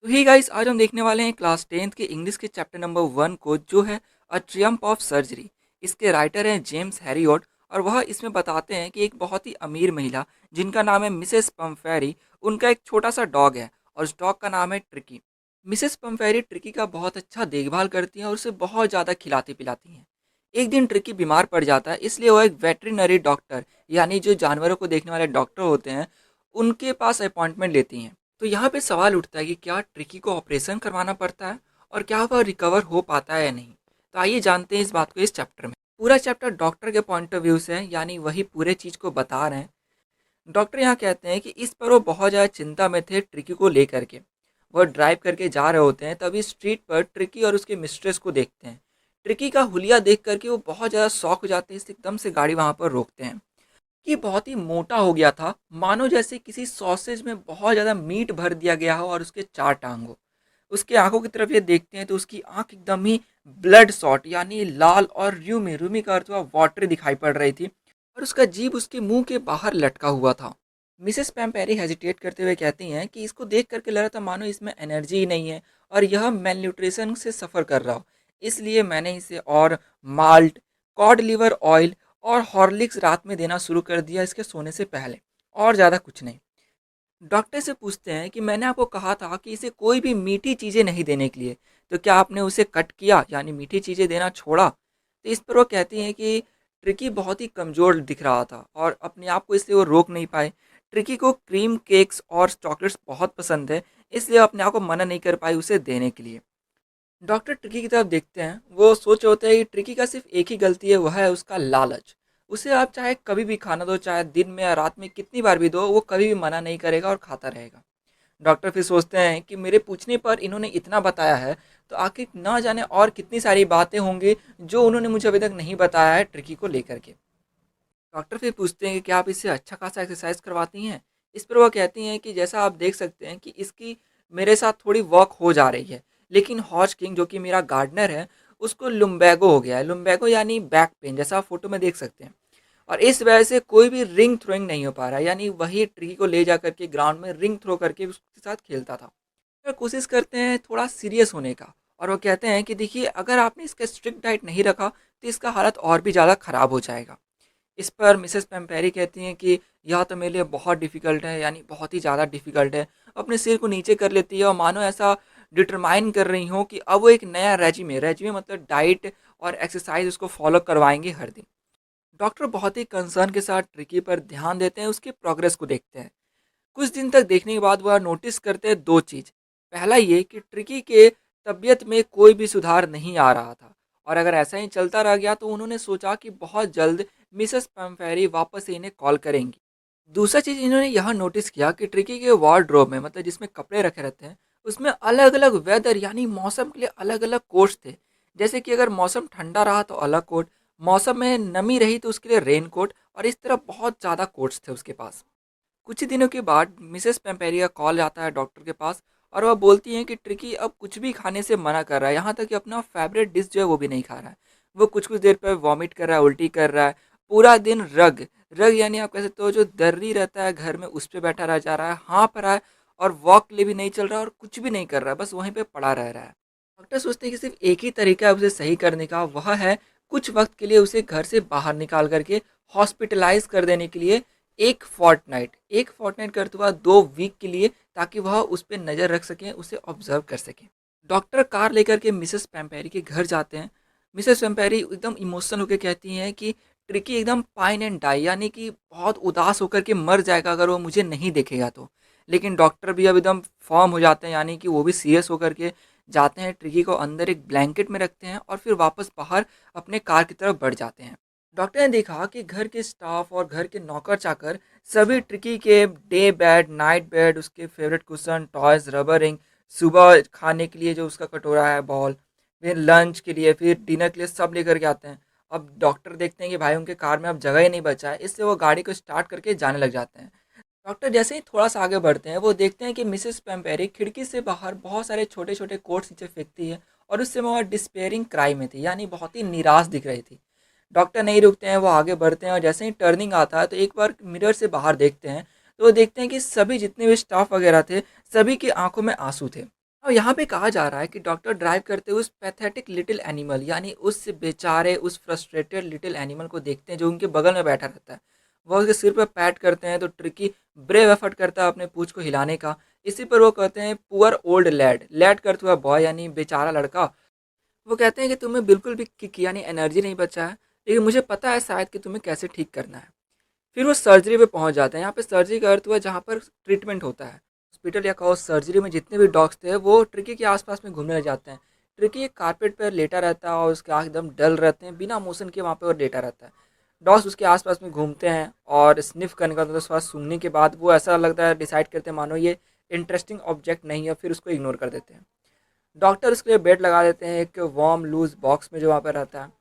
तो hey guys, आज हम देखने वाले हैं क्लास 10th के इंग्लिश के चैप्टर नंबर 1 को, जो है अ ट्रियम्फ ऑफ सर्जरी। इसके राइटर हैं जेम्स हैरियट, और वह इसमें बताते हैं कि एक बहुत ही अमीर महिला जिनका नाम है मिसेस पम्फेरी, उनका एक छोटा सा डॉग है और उस डॉग का नाम है ट्रिकी। मिसेस पम्फेरी ट्रिकी का बहुत अच्छा देखभाल करती हैं और उसे बहुत ज़्यादा खिलाती पिलाती हैं। एक दिन ट्रिकी बीमार पड़ जाता है, इसलिए वह एक वेटरिनरी डॉक्टर, यानी जो जानवरों को देखने वाले डॉक्टर होते हैं, उनके पास अपॉइंटमेंट लेती हैं। तो यहाँ पे सवाल उठता है कि क्या ट्रिकी को ऑपरेशन करवाना पड़ता है और क्या वह रिकवर हो पाता है या नहीं। तो आइए जानते हैं इस बात को इस चैप्टर में। पूरा चैप्टर डॉक्टर के पॉइंट ऑफ व्यू से है, यानी वही पूरे चीज़ को बता रहे हैं। डॉक्टर यहाँ कहते हैं कि इस पर वो बहुत ज़्यादा चिंता में थे ट्रिकी को लेकर के। वह ड्राइव करके जा रहे होते हैं, तभी स्ट्रीट पर ट्रिकी और उसके मिस्ट्रेस को देखते हैं। ट्रिकी का हुलिया देख करके वो बहुत ज़्यादा शॉक हो जाते हैं, इसलिए एकदम से गाड़ी वहाँ पर रोकते हैं। कि बहुत ही मोटा हो गया था, मानो जैसे किसी सॉसेज में बहुत ज़्यादा मीट भर दिया गया हो और उसके 4 टांग हो। उसकी आंखों की तरफ ये देखते हैं तो उसकी आंख एकदम ही ब्लड शॉट, यानी लाल और रूमी रूमी का अर्थ हुआ वाटर दिखाई पड़ रही थी, और उसका जीभ उसके मुंह के बाहर लटका हुआ था। मिसेस पैम्पेरी हेजिटेट करते हुए कहती हैं कि इसको देख करके लग रहा था मानो इसमें एनर्जी ही नहीं है और यह मेल न्यूट्रिशन से सफ़र कर रहा हो। इसलिए मैंने इसे और माल्ट, कॉड लिवर ऑयल और हॉर्लिक्स रात में देना शुरू कर दिया इसके सोने से पहले, और ज़्यादा कुछ नहीं। डॉक्टर से पूछते हैं कि मैंने आपको कहा था कि इसे कोई भी मीठी चीज़ें नहीं देने के लिए, तो क्या आपने उसे कट किया, यानी मीठी चीज़ें देना छोड़ा। तो इस पर वो कहती हैं कि ट्रिकी बहुत ही कमज़ोर दिख रहा था और अपने आप को इसलिए वो रोक नहीं पाए। ट्रिकी को क्रीम केक्स और चॉकलेट्स बहुत पसंद है, इसलिए अपने आप को मना नहीं कर पाई उसे देने के लिए। डॉक्टर ट्रिकी की तरफ देखते हैं, वो सोच होते हैं कि ट्रिकी का सिर्फ एक ही गलती है, वह है उसका लालच। उसे आप चाहे कभी भी खाना दो, चाहे दिन में या रात में कितनी बार भी दो, वो कभी भी मना नहीं करेगा और खाता रहेगा। डॉक्टर फिर सोचते हैं कि मेरे पूछने पर इन्होंने इतना बताया है, तो आखिर ना जाने और कितनी सारी बातें होंगी जो उन्होंने मुझे अभी तक नहीं बताया है ट्रिकी को लेकर के। डॉक्टर फिर पूछते हैं कि क्या आप इससे अच्छा खासा एक्सरसाइज करवाती हैं। इस पर वह कहती हैं कि जैसा आप देख सकते हैं कि इसकी मेरे साथ थोड़ी वॉक हो जा रही है, लेकिन हॉज किंग जो कि मेरा गार्डनर है, उसको लुम्बैगो हो गया है। लुम्बैगो यानी बैक पेन, जैसा आप फोटो में देख सकते हैं, और इस वजह से कोई भी रिंग थ्रोइंग नहीं हो पा रहा है, यानी वही ट्री को ले जा करके ग्राउंड में रिंग थ्रो करके उसके साथ खेलता था। फिर कोशिश करते हैं थोड़ा सीरियस होने का, और वो कहते हैं कि देखिए, अगर आपने इसका स्ट्रिक्ट डाइट नहीं रखा तो इसका हालत और भी ज़्यादा ख़राब हो जाएगा। इस पर मिसेस पेम्पेरी कहती हैं कि यह तो मेरे लिए बहुत डिफ़िकल्ट है, यानी बहुत ही ज़्यादा डिफ़िकल्ट है। अपने सिर को नीचे कर लेती है और मानो ऐसा डिटरमाइन कर रही हो कि अब वो एक नया रेजिमे रेजिमे मतलब डाइट और एक्सरसाइज उसको फॉलो करवाएंगे हर दिन। डॉक्टर बहुत ही कंसर्न के साथ ट्रिकी पर ध्यान देते हैं, उसकी प्रोग्रेस को देखते हैं। कुछ दिन तक देखने के बाद वह नोटिस करते हैं दो चीज़। पहला ये कि ट्रिकी के तबीयत में कोई भी सुधार नहीं आ रहा था, और अगर ऐसा ही चलता रह गया तो उन्होंने सोचा कि बहुत जल्द मिसेस पम्फेरी वापस से इन्हें कॉल करेंगी। दूसरा चीज़ इन्होंने यह नोटिस किया कि ट्रिकी के वार्डरोब में, मतलब जिसमें कपड़े रखे रहते हैं, उसमें अलग अलग वेदर यानी मौसम के लिए अलग अलग कोट्स थे। जैसे कि अगर मौसम ठंडा रहा तो अलग कोट, मौसम में नमी रही तो उसके लिए रेन कोट, और इस तरह बहुत ज़्यादा कोट्स थे उसके पास। कुछ ही दिनों के बाद मिसेस पेम्पेरी का कॉल आता है डॉक्टर के पास, और वह बोलती हैं कि ट्रिकी अब कुछ भी खाने से मना कर रहा है, यहाँ तक कि अपना फेवरेट डिश जो है वो भी नहीं खा रहा है। वो कुछ कुछ देर पर वॉमिट कर रहा है, उल्टी कर रहा है। पूरा दिन रग रग यानी आप कह सकते हो जो दर्री रहता है घर में, उस पर बैठा रह जा रहा है, हाँफ रहा है, और वॉक के लिए भी नहीं चल रहा है और कुछ भी नहीं कर रहा है, बस वहीं पे पड़ा रह रहा है। डॉक्टर सोचते हैं कि सिर्फ एक ही तरीका है उसे सही करने का, वह है कुछ वक्त के लिए उसे घर से बाहर निकाल करके हॉस्पिटलाइज कर देने के लिए एक फोर्टनाइट करते हुआ 2 वीक के लिए, ताकि वह उस पर नज़र रख सकें, उसे ऑब्जर्व कर सकें। डॉक्टर कार लेकर के मिसेस पेम्पेरी के घर जाते हैं। मिसेस पेम्पेरी एकदम इमोशनल होकर कहती हैं कि ट्रिकी एकदम पाइन एंड डाई, यानी कि बहुत उदास होकर के मर जाएगा अगर वो मुझे नहीं देखेगा तो। लेकिन डॉक्टर भी अब एकदम फॉर्म हो जाते हैं, यानी कि वो भी सीरियस होकर के जाते हैं, ट्रिकी को अंदर एक ब्लैंकेट में रखते हैं और फिर वापस बाहर अपने कार की तरफ बढ़ जाते हैं। डॉक्टर ने देखा कि घर के स्टाफ और घर के नौकर चाकर सभी ट्रिकी के डे बेड, नाइट बेड, उसके favourite cushion, toys, rubber ring, सुबह खाने के लिए जो उसका कटोरा है, बॉल, फिर लंच के लिए, फिर डिनर के लिए सब लेकर के आते हैं। अब डॉक्टर देखते हैं कि भाई उनके कार में अब जगह ही नहीं बचा है, इसलिए वो गाड़ी को स्टार्ट करके जाने लग जाते हैं। डॉक्टर जैसे ही थोड़ा सा आगे बढ़ते हैं, वो देखते हैं कि मिसेस पेम्पेरी खिड़की से बाहर बहुत सारे छोटे छोटे कोट्स नीचे फेंकती है, और उससे वो डिस्पेयरिंग क्राई में थी, यानी बहुत ही निराश दिख रही थी। डॉक्टर नहीं रुकते हैं, वो आगे बढ़ते हैं, और जैसे ही टर्निंग आता है तो एक बार मिरर से बाहर देखते हैं, तो वो देखते हैं कि सभी जितने भी स्टाफ वगैरह थे, सभी की आंखों में आंसू थे। और यहाँ पे कहा जा रहा है कि डॉक्टर ड्राइव करते हुए उस पैथेटिक लिटिल एनिमल, यानी उस बेचारे, उस फ्रस्ट्रेटेड लिटिल एनिमल को देखते हैं जो उनके बगल में बैठा रहता है। वह उसके सिर पर पैट करते हैं तो ट्रिकी ब्रेव एफर्ट करता है अपने पूंछ को हिलाने का। इसी पर वो कहते हैं पुअर ओल्ड लैड, लैड करते हुआ बॉय यानी बेचारा लड़का। वो कहते हैं कि तुम्हें बिल्कुल भी किक यानी एनर्जी नहीं बचा है, लेकिन मुझे पता है शायद कि तुम्हें कैसे ठीक करना है। फिर वो सर्जरी पे पहुंच जाते हैं। यहाँ पे सर्जरी का अर्थ हुआ जहाँ पर ट्रीटमेंट होता है। हॉस्पिटल या कहो सर्जरी में जितने भी डॉग्स थे वो ट्रिकी के आसपास में घूमने लग जाते हैं। ट्रिकी एक कारपेट पर लेटा रहता है और उसके आँख एकदम डल रहते हैं, बिना मोशन के वहाँ पे और लेटा रहता है। डॉग्स उसके आसपास में घूमते हैं और स्निफ करने का मतलब स्वाद सूंघने के बाद वो ऐसा लगता है, डिसाइड करते हैं मानो ये इंटरेस्टिंग ऑब्जेक्ट नहीं है, फिर उसको इग्नोर कर देते हैं। डॉक्टर उसके लिए बेड लगा देते हैं एक वार्म लूज बॉक्स में जो वहाँ पर रहता है।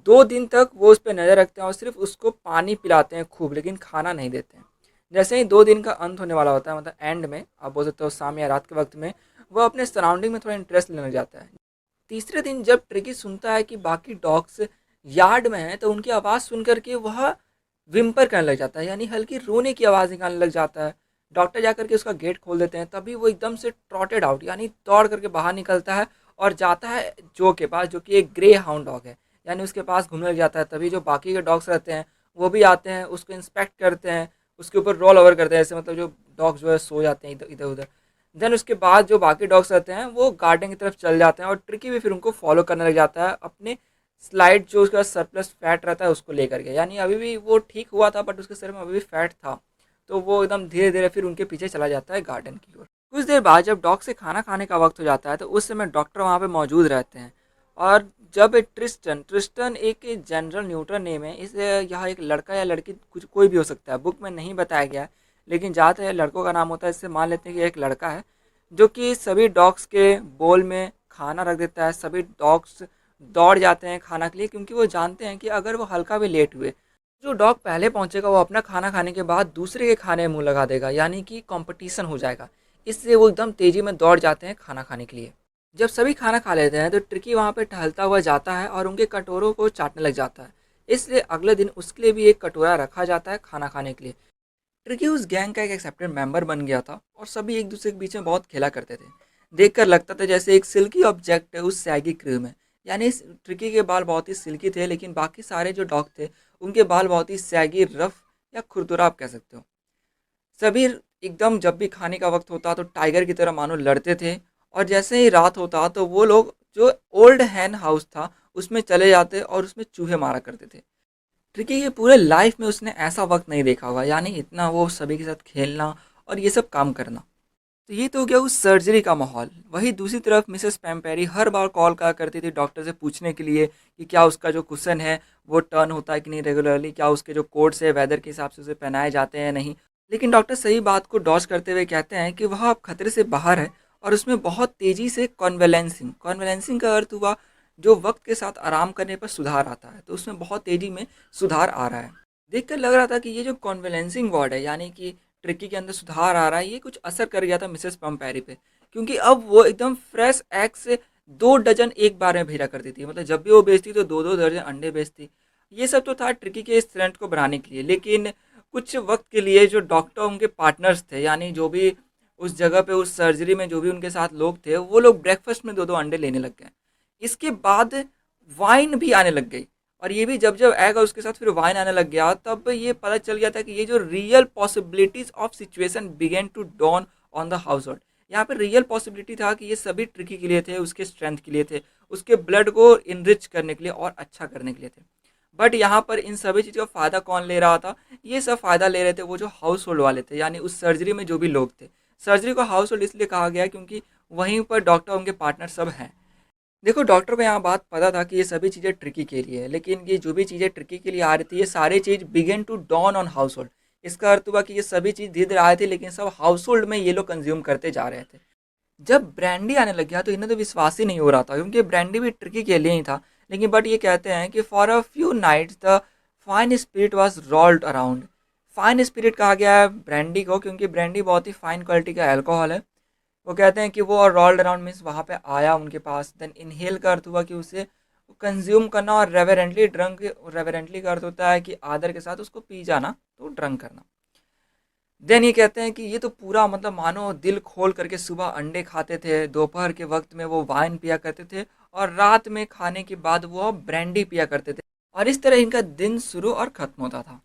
2 दिन तक वो उस पर नज़र रखते हैं और सिर्फ उसको पानी पिलाते हैं खूब, लेकिन खाना नहीं देते हैं। जैसे ही 2 दिन का अंत होने वाला होता है, मतलब एंड में आप बोल सकते हो शाम या रात के वक्त में, वो अपने सराउंडिंग में थोड़ा इंटरेस्ट लेने लग जाता है। तीसरे दिन जब ट्रिकी सुनता है कि बाकी डॉग्स यार्ड में हैं तो उनकी आवाज़ सुन करके वह विम्पर करने लग जाता है, यानी हल्की रोने की आवाज़ निकालने लग जाता है। डॉक्टर जाकर के उसका गेट खोल देते हैं, तभी वो एकदम से ट्रॉटेड आउट यानी दौड़ करके बाहर निकलता है और जाता है जो के पास, जो कि एक ग्रे हाउंड डॉग है, यानी उसके पास घूमने लग जाता है। तभी जो बाकी के डॉग्स रहते हैं वो भी आते हैं, उसको इंस्पेक्ट करते हैं, उसके ऊपर रोल ओवर करते हैं, ऐसे मतलब जो डॉग्स जो है सो जाते हैं इधर इधर उधर। देन उसके बाद जो बाकी डॉग्स रहते हैं वो गार्डन की तरफ चल जाते हैं और ट्रिकी भी फिर उनको फॉलो करने लग जाता है अपने स्लाइड जो उसका सरप्लस फैट रहता है उसको लेकर के। यानी अभी भी वो ठीक हुआ था बट उसके शरीर में अभी भी फैट था, तो वो एकदम धीरे धीरे फिर उनके पीछे चला जाता है गार्डन की ओर। कुछ देर बाद जब डॉग से खाना खाने का वक्त हो जाता है तो उस समय डॉक्टर वहाँ पे मौजूद रहते हैं। और जब ट्रिस्टन ट्रिस्टन एक जनरल न्यूट्रन नेम है, इसे यह एक लड़का या लड़की कुछ कोई भी हो सकता है, बुक में नहीं बताया गया है, लेकिन ज़्यादातर लड़कों का नाम होता है, इससे मान लेते हैं कि एक लड़का है जो कि सभी डॉग्स के बोल में खाना रख देता है। सभी डॉग्स दौड़ जाते हैं खाना के लिए, क्योंकि वो जानते हैं कि अगर वो हल्का भी लेट हुए, जो डॉग पहले पहुंचेगा वो अपना खाना खाने के बाद दूसरे के खाने में मुंह लगा देगा, यानी कि कंपटीशन हो जाएगा। इसलिए वो एकदम तेज़ी में दौड़ जाते हैं खाना खाने के लिए। जब सभी खाना खा लेते हैं तो ट्रिकी वहाँ पे टहलता हुआ जाता है और उनके कटोरों को चाटने लग जाता है। इसलिए अगले दिन उसके लिए भी एक कटोरा रखा जाता है खाना खाने के लिए। ट्रिकी उस गैंग का एक एक्सेप्टेड मेंबर बन गया था और सभी एक दूसरे के बीच में बहुत खेला करते थे। देखकर लगता था जैसे एक सिल्की ऑब्जेक्ट है उस सैगी क्रू में। यानी इस ट्रिकी के बाल बहुत ही सिल्की थे, लेकिन बाकी सारे जो डॉग थे उनके बाल बहुत ही सैगी, रफ या खुरदुरा आप कह सकते हो। सभी एकदम जब भी खाने का वक्त होता तो टाइगर की तरह मानो लड़ते थे, और जैसे ही रात होता तो वो लोग जो ओल्ड हैन हाउस था उसमें चले जाते और उसमें चूहे मारा करते थे। ट्रिकी के पूरे लाइफ में उसने ऐसा वक्त नहीं देखा होगा, यानी इतना वो सभी के साथ खेलना और ये सब काम करना। तो ये तो हो गया उस सर्जरी का माहौल। वहीं दूसरी तरफ मिसेस पैम्पेरी हर बार कॉल करा करती थी डॉक्टर से पूछने के लिए कि क्या उसका जो कुशन है वो टर्न होता है कि नहीं रेगुलरली, क्या उसके जो कोट्स है वेदर के हिसाब से उसे पहनाए जाते हैं नहीं। लेकिन डॉक्टर सही बात को डॉज करते हुए कहते हैं कि वह अब खतरे से बाहर है और उसमें बहुत तेज़ी से कॉन्वेलेंसिंग, कॉन्वेलेंसिंग का अर्थ हुआ जो वक्त के साथ आराम करने पर सुधार आता है, तो उसमें बहुत तेज़ी में सुधार आ रहा है। देखकर लग रहा था कि ये जो कॉन्वेलेंसिंग वार्ड है, यानी कि ट्रिकी के अंदर सुधार आ रहा है, ये कुछ असर कर गया था मिसेस पंपैरी पे, क्योंकि अब वो एकदम फ्रेश एग से 2 डजन एक बार में भेजा करती थी। मतलब जब भी वो बेचती तो 2-2 दर्जन अंडे बेचती। ये सब तो था ट्रिकी के इस ट्रेंड को बढ़ाने के लिए, लेकिन कुछ वक्त के लिए जो डॉक्टर उनके पार्टनर्स थे, यानी जो भी उस जगह पे उस सर्जरी में जो भी उनके साथ लोग थे, वो लोग ब्रेकफास्ट में 2-2 अंडे लेने लग गए। इसके बाद वाइन भी आने लग गई, और ये भी जब जब एग और उसके साथ फिर वाइन आने लग गया तब ये पता चल गया था कि ये जो real possibilities of situation begin to dawn on the household. यहाँ पे रियल पॉसिबिलिटी था कि ये सभी ट्रिकी के लिए थे, उसके स्ट्रेंथ के लिए थे, उसके ब्लड को इनरिच करने के लिए और अच्छा करने के लिए थे। बट यहाँ पर इन सभी चीज़ का फ़ायदा कौन ले रहा था? ये सब फ़ायदा ले रहे थे वो जो हाउस होल्ड वाले थे, यानी उस सर्जरी में जो भी लोग थे। सर्जरी को हाउस होल्ड इसलिए कहा गया क्योंकि वहीं पर डॉक्टर उनके पार्टनर सब हैं। देखो डॉक्टर को यहाँ बात पता था कि ये सभी चीज़ें ट्रिकी के लिए है, लेकिन ये जो भी चीज़ें ट्रिकी के लिए आ रही थी ये सारी चीज़ begin to dawn on household. इसका अर्थ हुआ कि ये सभी चीज़ धीरे धीरे आए थे, लेकिन सब हाउस होल्ड में ये लोग कंज्यूम करते जा रहे थे। जब ब्रांडी आने लग गया तो इन्हें तो विश्वास ही नहीं हो रहा था, क्योंकि ब्रांडी भी ट्रिकी के लिए ही था। लेकिन बट ये कहते हैं कि for a few nights the fine spirit was rolled around. Fine spirit कहा गया है ब्रांडी को क्योंकि ब्रांडी बहुत ही फाइन क्वालिटी का अल्कोहल है। वो कहते हैं कि वो और रोल्ड अराउंड मीन्स वहाँ पे आया उनके पास। देन इनहेल का अर्थ हुआ कि उसे कंज्यूम करना, और रेवरेंटली ड्रंक, रेवरेंटली का अर्थ होता है कि आदर के साथ उसको पी जाना, तो ड्रंक करना। देन ये कहते हैं कि ये तो पूरा मतलब मानो दिल खोल करके सुबह अंडे खाते थे, दोपहर के वक्त में वो वाइन पिया करते थे और रात में खाने के बाद वो ब्रांडी पिया करते थे। और इस तरह इनका दिन शुरू और ख़त्म होता था।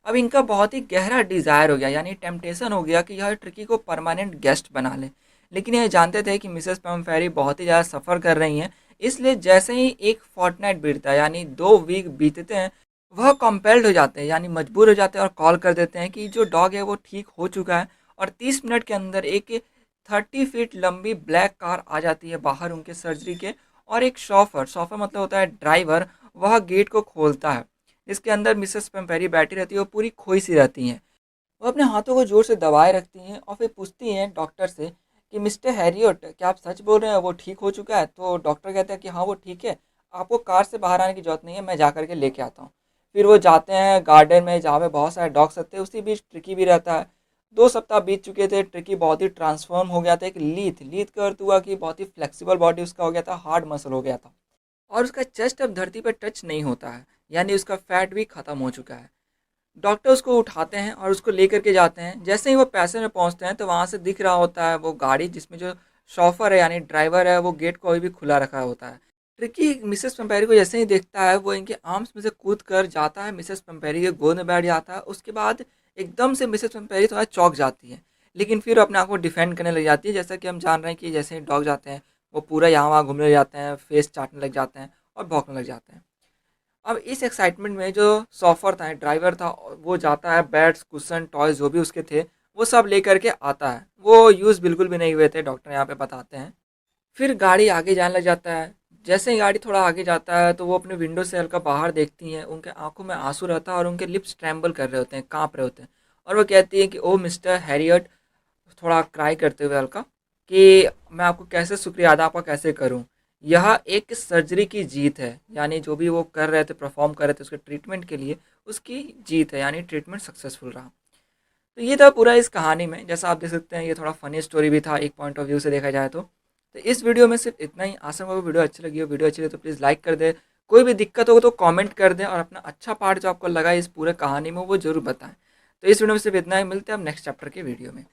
अब इनका बहुत ही गहरा डिज़ायर हो गया, यानी टेम्पटेशन हो गया कि यह ट्रिकी को परमानेंट गेस्ट बना ले। लेकिन ये जानते थे कि मिसेस पम्फेरी बहुत ही ज़्यादा सफ़र कर रही हैं, इसलिए जैसे ही एक फोर्टनाइट बीतता है, यानी 2 वीक बीतते हैं, वह कंपेल्ड हो जाते हैं, यानी मजबूर हो जाते हैं और कॉल कर देते हैं कि जो डॉग है वो ठीक हो चुका है। और 30 मिनट के अंदर एक 30 फीट लंबी ब्लैक कार आ जाती है बाहर उनके सर्जरी के। और एक शॉफर शॉफर मतलब होता है ड्राइवर, वह गेट को खोलता है। इसके अंदर मिसेस पेम्पेरी बैठी रहती है, वो पूरी खोई सी रहती हैं। वो अपने हाथों को जोर से दबाए रखती हैं और फिर पूछती हैं डॉक्टर से कि मिस्टर हैरियट, क्या आप सच बोल रहे हैं, वो ठीक हो चुका है? तो डॉक्टर कहते हैं कि हाँ वो ठीक है, आपको कार से बाहर आने की जरूरत नहीं है, मैं जा करके लेके आता हूँ। फिर वो जाते हैं गार्डन में जहाँ पे बहुत सारे डॉग्स रहते हैं, उसी बीच ट्रिकी भी रहता है। 2 सप्ताह बीत चुके थे, ट्रिकी बहुत ही ट्रांसफॉर्म हो गया था, एक लीथ लीथ का अर्थ हुआ कि बहुत ही फ्लेक्सिबल बॉडी उसका हो गया था, हार्ड मसल हो गया था। और उसका चेस्ट अब धरती पर टच नहीं होता है, यानी उसका फैट भी खत्म हो चुका है। डॉक्टर उसको उठाते हैं और उसको लेकर के जाते हैं। जैसे ही वो पैसे में पहुंचते हैं तो वहाँ से दिख रहा होता है वो गाड़ी जिसमें जो शॉफर है यानी ड्राइवर है, वो गेट को अभी भी खुला रखा होता है। ट्रिकी मिसेस पेम्पेरी को जैसे ही देखता है वो इनके आर्म्स में से कूद कर जाता है, मिसेस पेम्पेरी के गोद में बैठ जाता है। उसके बाद एकदम से मिसेस पेम्पेरी थोड़ा चौंक जाती है, लेकिन फिर अपने आप को डिफेंड करने लग जाती है। जैसा कि हम जान रहे हैं कि जैसे ही डॉग जाते हैं वो पूरा यहाँ वहाँ घूमने लग जाते हैं, फेस चाटने लग जाते हैं और भौंकने लग जाते हैं। अब इस एक्साइटमेंट में जो सॉफर था ड्राइवर था, वो जाता है, बैट्स कुशन टॉयज जो भी उसके थे वो सब लेकर के आता है। वो यूज़ बिल्कुल भी नहीं हुए थे, डॉक्टर यहाँ पे बताते हैं। फिर गाड़ी आगे जाने लग जाता है। जैसे ही गाड़ी थोड़ा आगे जाता है तो वो अपने विंडो से हल्का बाहर देखती हैं, उनके आंखों में आंसू रहता है और उनके लिप्स ट्रैम्बल कर रहे होते हैं, कांप रहे होते हैं। और वो कहती है कि ओ मिस्टर हैरियट, थोड़ा क्राई करते हुए हल्का, कि मैं आपको कैसे शुक्रिया अदा आपका कैसे करूं। यह एक सर्जरी की जीत है, यानी जो भी वो कर रहे थे, परफॉर्म कर रहे थे उसके ट्रीटमेंट के लिए, उसकी जीत है, यानी ट्रीटमेंट सक्सेसफुल रहा। तो ये था पूरा इस कहानी में। जैसा आप देख सकते हैं ये थोड़ा फनी स्टोरी भी था एक पॉइंट ऑफ व्यू से देखा जाए तो इस वीडियो में सिर्फ इतना ही। आशा करो वीडियो अच्छी लगी हो। वीडियो अच्छी लगी तो प्लीज़ लाइक कर दे, कोई भी दिक्कत हो तो कमेंट कर दें और अपना अच्छा पार्ट जो आपको लगा इस पूरे कहानी में वो जरूर बताएं। तो इस वीडियो में सिर्फ इतना ही, मिलते हैं हम नेक्स्ट चैप्टर के वीडियो में।